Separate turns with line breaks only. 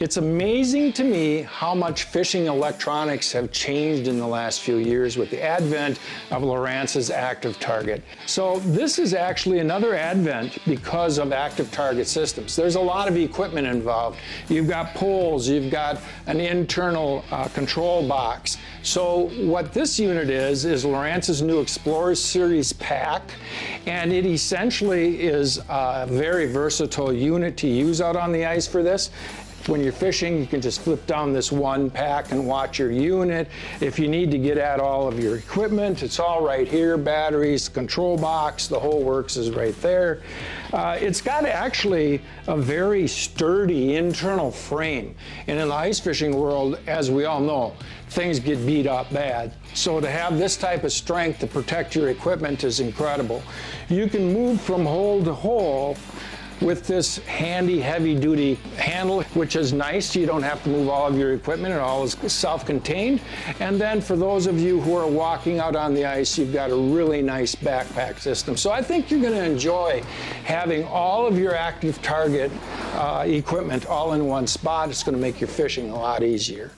It's amazing to me how much fishing electronics have changed in the last few years with the advent of Lowrance's active target. So this is actually another advent because of active target systems. There's a lot of equipment involved. You've got poles, you've got an internal control box. So what this unit is Lowrance's new Explorer Series pack, and it essentially is a very versatile unit to use out on the ice for this. When you're fishing, you can just flip down this one pack and watch your unit. If you need to get at all of your equipment, it's all right here. Batteries, control box, the whole works is right there. It's got actually a very sturdy internal frame. And in the ice fishing world, as we all know, things get beat up bad. So to have this type of strength to protect your equipment is incredible. You can move from hole to hole with this handy heavy-duty handle, which is nice. You don't have to move all of your equipment. It all is self-contained. And then for those of you who are walking out on the ice, you've got a really nice backpack system. So I think you're going to enjoy having all of your active target equipment all in one spot. It's going to make your fishing a lot easier.